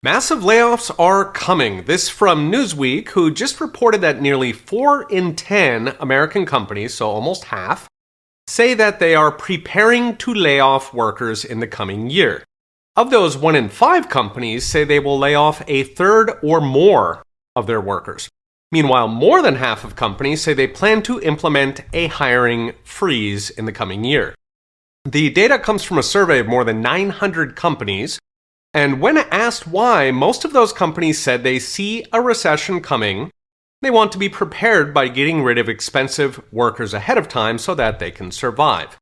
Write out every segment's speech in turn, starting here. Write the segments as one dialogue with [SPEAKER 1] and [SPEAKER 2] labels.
[SPEAKER 1] Massive layoffs are coming. This from Newsweek, who just reported that nearly 4 in 10 American companies, so almost half, say that they are preparing to lay off workers in the coming year. Of those, 1 in 5 companies say they will lay off a third or more of their workers. Meanwhile, more than half of companies say they plan to implement a hiring freeze in the coming year. The data comes from a survey of more than 900 companies. And when asked why, most of those companies said they see a recession coming. They want to be prepared by getting rid of expensive workers ahead of time so that they can survive.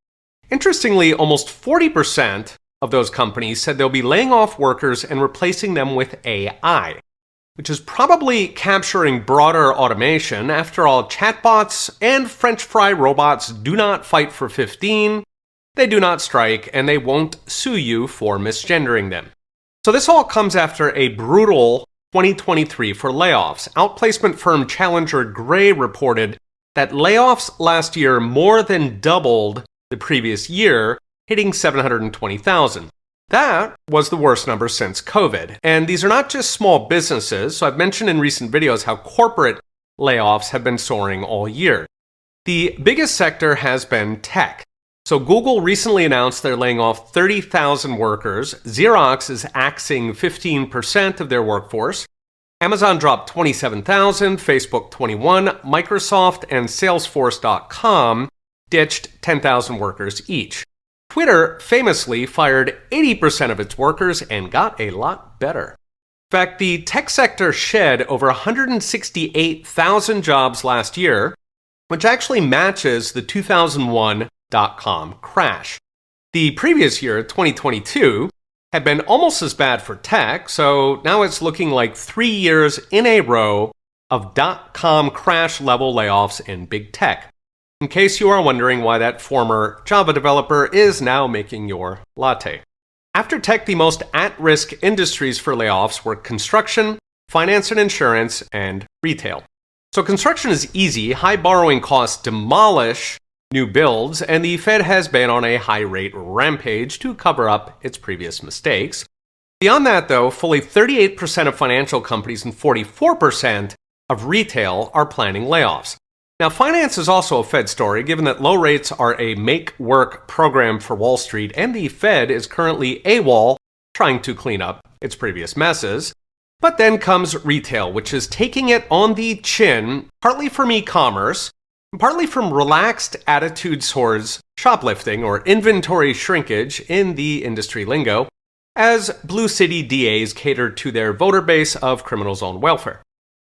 [SPEAKER 1] Interestingly, almost 40% of those companies said they'll be laying off workers and replacing them with AI, which is probably capturing broader automation. After all, chatbots and French fry robots do not fight for 15, they do not strike, and they won't sue you for misgendering them. So this all comes after a brutal 2023 for layoffs. Outplacement firm Challenger Gray reported that layoffs last year more than doubled the previous year, hitting 720,000. That was the worst number since COVID. And these are not just small businesses. So I've mentioned in recent videos how corporate layoffs have been soaring all year. The biggest sector has been tech. So Google recently announced they're laying off 30,000 workers. Xerox is axing 15% of their workforce. Amazon dropped 27,000, Facebook 21, Microsoft and Salesforce.com ditched 10,000 workers each. Twitter famously fired 80% of its workers and got a lot better. In fact, the tech sector shed over 168,000 jobs last year, which actually matches the 2001 dot-com crash. The previous year, 2022, had been almost as bad for tech, so now it's looking like 3 years in a row of dot-com crash level layoffs in big tech. In case you are wondering why that former Java developer is now making your latte. After tech, the most at-risk industries for layoffs were construction, finance and insurance, and retail. So construction is easy. High borrowing costs demolish new builds, and the Fed has been on a high-rate rampage to cover up its previous mistakes. Beyond that, though, fully 38% of financial companies and 44% of retail are planning layoffs. Now, finance is also a Fed story, given that low rates are a make-work program for Wall Street, and the Fed is currently AWOL, trying to clean up its previous messes. But then comes retail, which is taking it on the chin, partly from e-commerce, partly from relaxed attitudes towards shoplifting or inventory shrinkage in the industry lingo, as Blue City DAs cater to their voter base of criminals on welfare.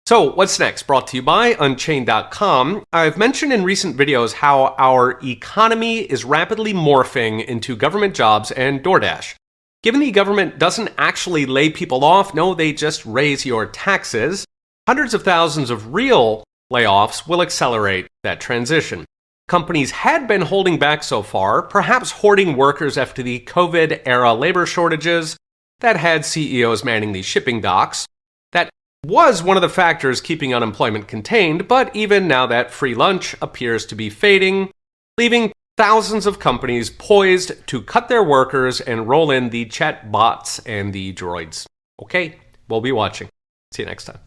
[SPEAKER 1] So what's next? Brought to you by Unchained.com. I've mentioned in recent videos how our economy is rapidly morphing into government jobs and DoorDash. Given the government doesn't actually lay people off, no, they just raise your taxes, hundreds of thousands of real layoffs will accelerate that transition. Companies had been holding back so far, perhaps hoarding workers after the COVID-era labor shortages that had CEOs manning the shipping docks. That was one of the factors keeping unemployment contained, but even now that free lunch appears to be fading, leaving thousands of companies poised to cut their workers and roll in the chat bots and the droids. Okay, we'll be watching. See you next time.